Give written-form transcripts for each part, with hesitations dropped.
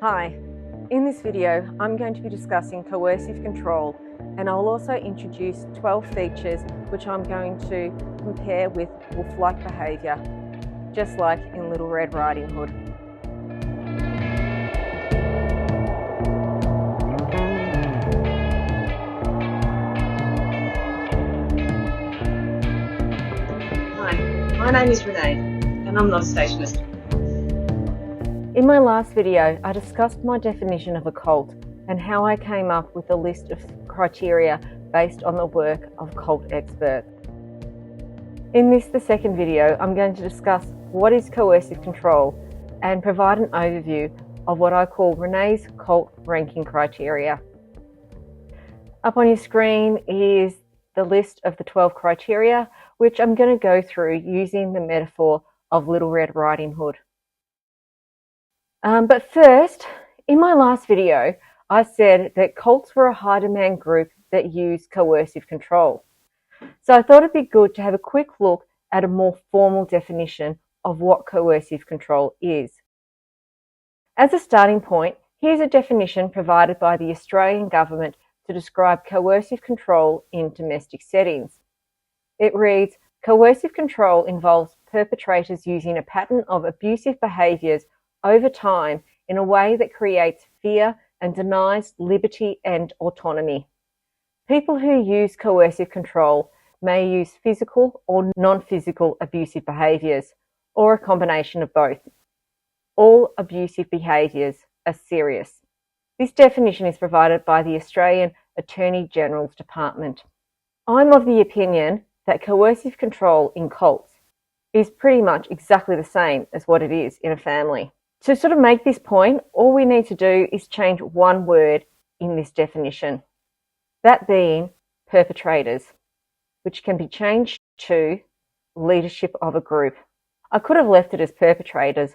Hi, in this video I'm going to be discussing coercive control, and I'll also introduce 12 features which I'm going to compare with wolf-like behaviour, just like in Little Red Riding Hood. Hi, my name is Renee and I'm not a stationist. In my last video, I discussed my definition of a cult and how I came up with a list of criteria based on the work of cult experts. In this, the second video, I'm going to discuss what is coercive control and provide an overview of what I call Renee's cult ranking criteria. Up on your screen is the list of the 12 criteria, which I'm going to go through using the metaphor of Little Red Riding Hood. But first, in my last video, I said that cults were a high demand group that use coercive control. So I thought it'd be good to have a quick look at a more formal definition of what coercive control is. As a starting point, here's a definition provided by the Australian government to describe coercive control in domestic settings. It reads, coercive control involves perpetrators using a pattern of abusive behaviours over time in a way that creates fear and denies liberty and autonomy. People who use coercive control may use physical or non-physical abusive behaviours, or a combination of both. All abusive behaviours are serious. This definition is provided by the Australian Attorney General's Department. I'm of the opinion that coercive control in cults is pretty much exactly the same as what it is in a family. To sort of make this point, all we need to do is change one word in this definition, that being perpetrators, which can be changed to leadership of a group. I could have left it as perpetrators,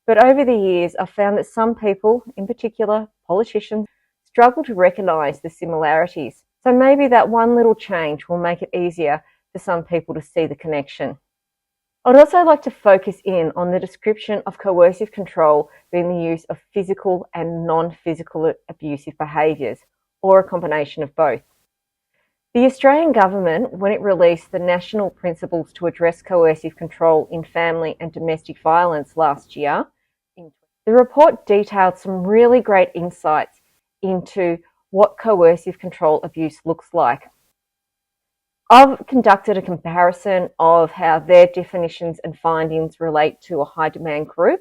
but over the years I've found that some people, in particular politicians, struggle to recognise the similarities. So maybe that one little change will make it easier for some people to see the connection. I'd also like to focus in on the description of coercive control being the use of physical and non-physical abusive behaviours, or a combination of both. The Australian government, when it released the National Principles to Address Coercive Control in Family and Domestic Violence last year, the report detailed some really great insights into what coercive control abuse looks like. I've conducted a comparison of how their definitions and findings relate to a high demand group,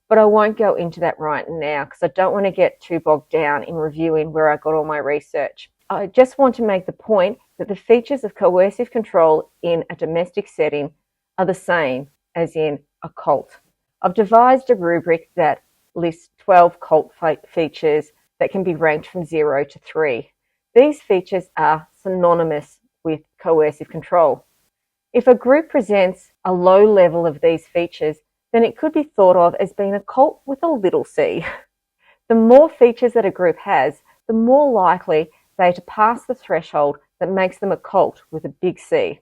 but I won't go into that right now because I don't want to get too bogged down in reviewing where I got all my research. I just want to make the point that the features of coercive control in a domestic setting are the same as in a cult. I've devised a rubric that lists 12 cult features that can be ranked from 0 to 3. These features are synonymous with coercive control. If a group presents a low level of these features, then it could be thought of as being a cult with a little c. The more features that a group has, the more likely they are to pass the threshold that makes them a cult with a big C.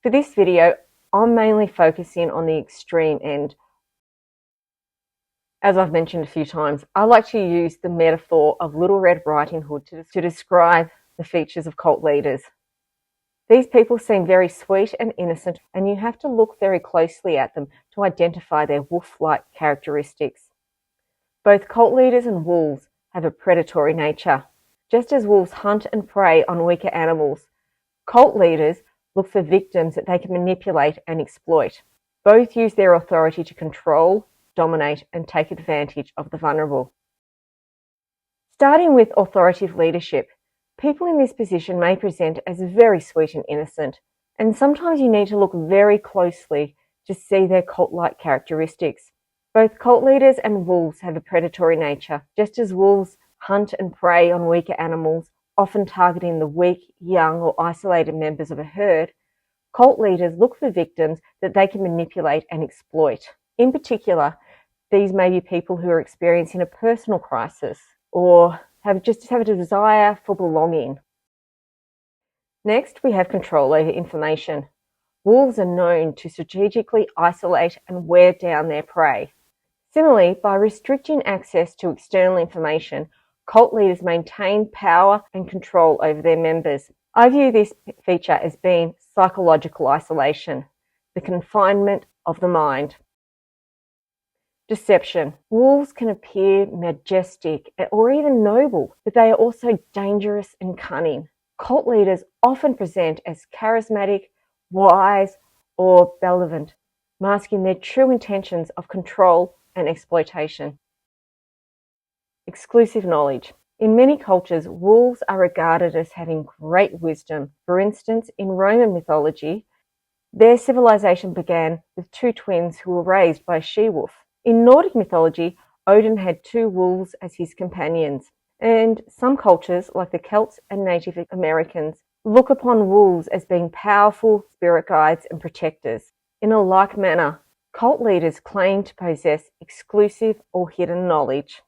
For this video, I'm mainly focusing on the extreme end. As I've mentioned a few times, I like to use the metaphor of Little Red Riding Hood to describe the features of cult leaders. These people seem very sweet and innocent, and you have to look very closely at them to identify their wolf-like characteristics. Both cult leaders and wolves have a predatory nature. Just as wolves hunt and prey on weaker animals, cult leaders look for victims that they can manipulate and exploit. Both use their authority to control, dominate, and take advantage of the vulnerable. Starting with authoritative leadership, people in this position may present as very sweet and innocent, and sometimes you need to look very closely to see their cult-like characteristics. Both cult leaders and wolves have a predatory nature, just as wolves hunt and prey on weaker animals, often targeting the weak, young, or isolated members of a herd. Cult leaders look for victims that they can manipulate and exploit. In particular, these may be people who are experiencing a personal crisis or have a desire for belonging. Next, we have control over information. Wolves are known to strategically isolate and wear down their prey. Similarly, by restricting access to external information, cult leaders maintain power and control over their members. I view this feature as being psychological isolation, the confinement of the mind. Deception. Wolves can appear majestic or even noble, but they are also dangerous and cunning. Cult leaders often present as charismatic, wise, or benevolent, masking their true intentions of control and exploitation. Exclusive knowledge. In many cultures, wolves are regarded as having great wisdom. For instance, in Roman mythology, their civilization began with two twins who were raised by a she-wolf. In Nordic mythology, Odin had two wolves as his companions, and some cultures, like the Celts and Native Americans, look upon wolves as being powerful spirit guides and protectors. In a like manner, cult leaders claim to possess exclusive or hidden knowledge.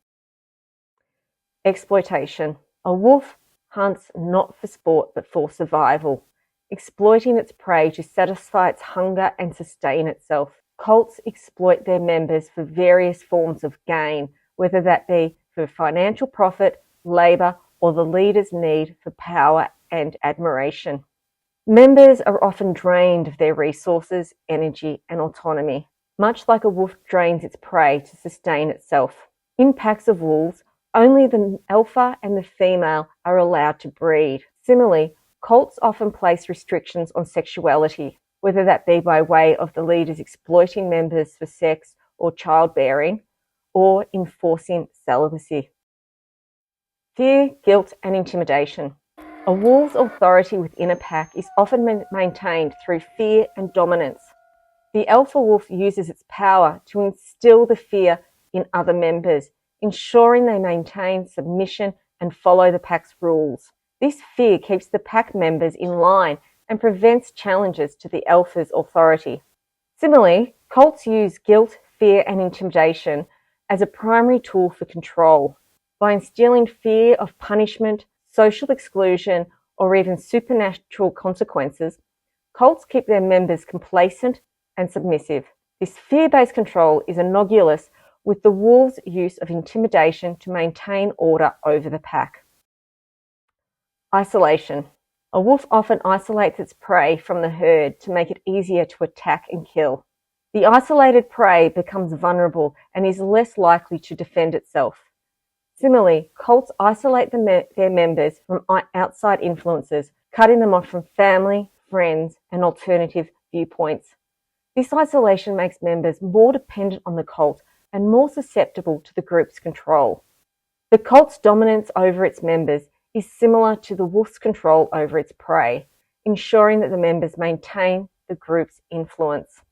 Exploitation. A wolf hunts not for sport but for survival, exploiting its prey to satisfy its hunger and sustain itself. Cults exploit their members for various forms of gain, whether that be for financial profit, labour, or the leader's need for power and admiration. Members are often drained of their resources, energy, and autonomy, much like a wolf drains its prey to sustain itself. In packs of wolves, only the alpha and the female are allowed to breed. Similarly, cults often place restrictions on sexuality, whether that be by way of the leaders exploiting members for sex or childbearing, or enforcing celibacy. Fear, guilt, and intimidation. A wolf's authority within a pack is often maintained through fear and dominance. The alpha wolf uses its power to instill the fear in other members, ensuring they maintain submission and follow the pack's rules. This fear keeps the pack members in line and prevents challenges to the alpha's authority. Similarly, cults use guilt, fear, and intimidation as a primary tool for control. By instilling fear of punishment, social exclusion, or even supernatural consequences, cults keep their members complacent and submissive. This fear-based control is analogous with the wolf's use of intimidation to maintain order over the pack. Isolation. A wolf often isolates its prey from the herd to make it easier to attack and kill. The isolated prey becomes vulnerable and is less likely to defend itself. Similarly, cults isolate their members from outside influences, cutting them off from family, friends, and alternative viewpoints. This isolation makes members more dependent on the cult and more susceptible to the group's control. The cult's dominance over its members is similar to the wolf's control over its prey, ensuring that the members maintain the group's influence.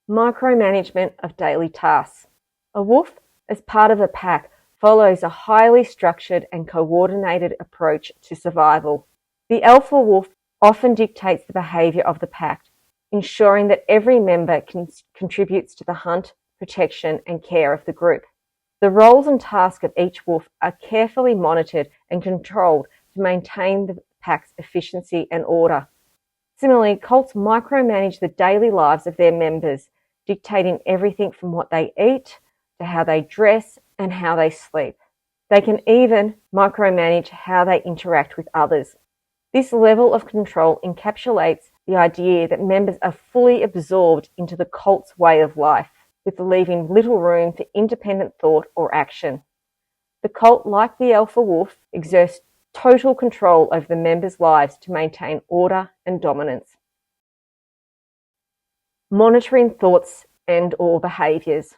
Micromanagement of daily tasks. A wolf, as part of a pack, follows a highly structured and coordinated approach to survival. The alpha wolf often dictates the behaviour of the pack, ensuring that every member contributes to the hunt, protection, and care of the group. The roles and tasks of each wolf are carefully monitored and controlled to maintain the pack's efficiency and order. Similarly, cults micromanage the daily lives of their members, dictating everything from what they eat to how they dress and how they sleep. They can even micromanage how they interact with others. This level of control encapsulates the idea that members are fully absorbed into the cult's way of life, with leaving little room for independent thought or action. The cult, like the alpha wolf, exerts total control over the members' lives to maintain order and dominance. Monitoring thoughts and/or behaviours.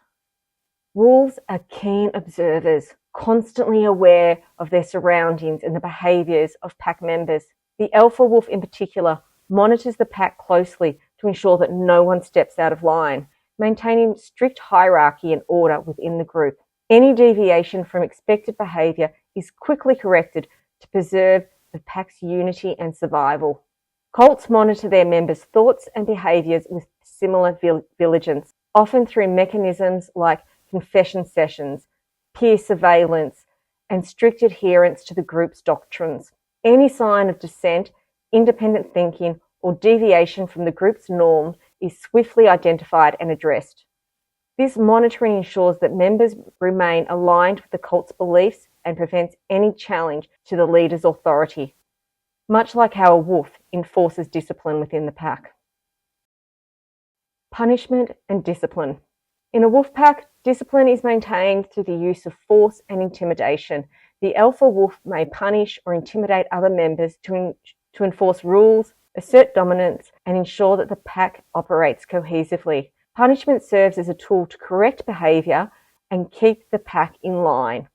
Wolves are keen observers, constantly aware of their surroundings and the behaviours of pack members. The alpha wolf in particular monitors the pack closely to ensure that no one steps out of line, maintaining strict hierarchy and order within the group. Any deviation from expected behaviour is quickly corrected to preserve the pack's unity and survival. Cults monitor their members' thoughts and behaviours with similar vigilance, often through mechanisms like confession sessions, peer surveillance, and strict adherence to the group's doctrines. Any sign of dissent, independent thinking, or deviation from the group's norm is swiftly identified and addressed. This monitoring ensures that members remain aligned with the cult's beliefs and prevents any challenge to the leader's authority, much like how a wolf enforces discipline within the pack. Punishment and discipline. In a wolf pack, discipline is maintained through the use of force and intimidation. The alpha wolf may punish or intimidate other members to enforce rules, assert dominance, and ensure that the pack operates cohesively. Punishment serves as a tool to correct behaviour and keep the pack in line.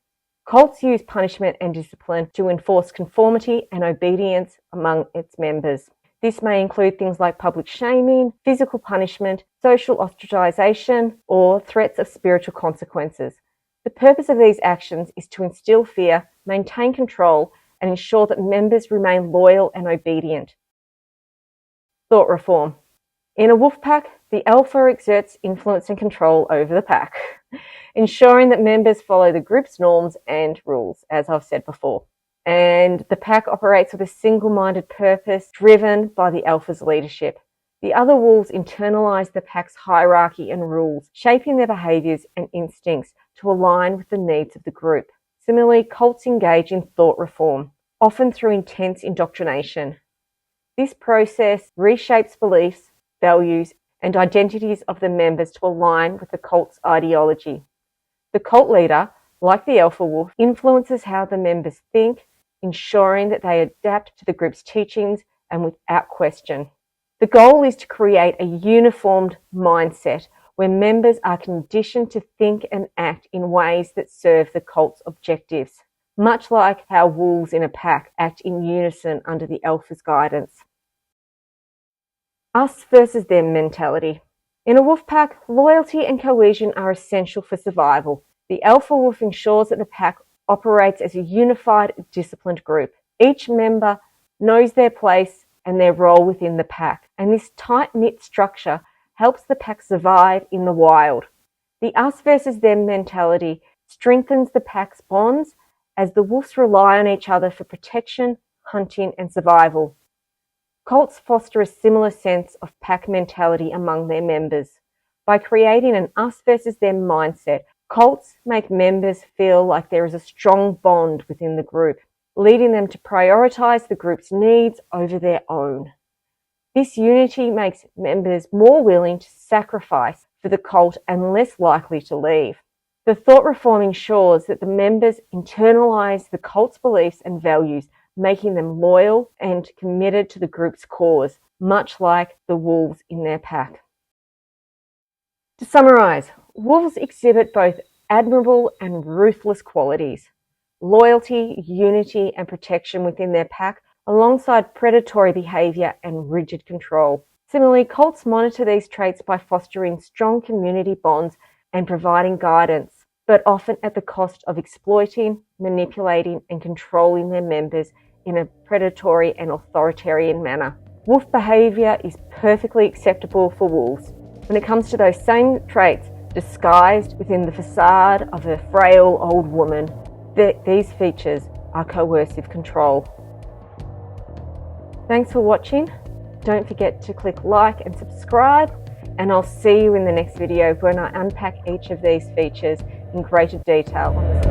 Cults use punishment and discipline to enforce conformity and obedience among its members. This may include things like public shaming, physical punishment, social ostracization, or threats of spiritual consequences. The purpose of these actions is to instill fear, maintain control, and ensure that members remain loyal and obedient. Thought reform. In a wolf pack, the alpha exerts influence and control over the pack, ensuring that members follow the group's norms and rules, as I've said before. And the pack operates with a single-minded purpose driven by the alpha's leadership. The other wolves internalize the pack's hierarchy and rules, shaping their behaviors and instincts to align with the needs of the group. Similarly, cults engage in thought reform, often through intense indoctrination. This process reshapes beliefs, values, and identities of the members to align with the cult's ideology. The cult leader, like the alpha wolf, influences how the members think, ensuring that they adapt to the group's teachings and without question. The goal is to create a uniformed mindset where members are conditioned to think and act in ways that serve the cult's objectives, much like how wolves in a pack act in unison under the alpha's guidance. Us versus them mentality. In a wolf pack, loyalty and cohesion are essential for survival. The alpha wolf ensures that the pack operates as a unified, disciplined group. Each member knows their place and their role within the pack, and this tight-knit structure helps the pack survive in the wild. The us versus them mentality strengthens the pack's bonds as the wolves rely on each other for protection, hunting, and survival. Cults foster a similar sense of pack mentality among their members. By creating an us versus them mindset, cults make members feel like there is a strong bond within the group, leading them to prioritize the group's needs over their own. This unity makes members more willing to sacrifice for the cult and less likely to leave. The thought reform ensures that the members internalize the cult's beliefs and values, making them loyal and committed to the group's cause, much like the wolves in their pack. To summarize, wolves exhibit both admirable and ruthless qualities: loyalty, unity, and protection within their pack, alongside predatory behavior and rigid control. Similarly, cults monitor these traits by fostering strong community bonds and providing guidance, but often at the cost of exploiting, manipulating, and controlling their members in a predatory and authoritarian manner. Wolf behavior is perfectly acceptable for wolves. When it comes to those same traits disguised within the facade of a frail old woman, these features are coercive control. Thanks for watching. Don't forget to click like and subscribe, and I'll see you in the next video when I unpack each of these features in greater detail on the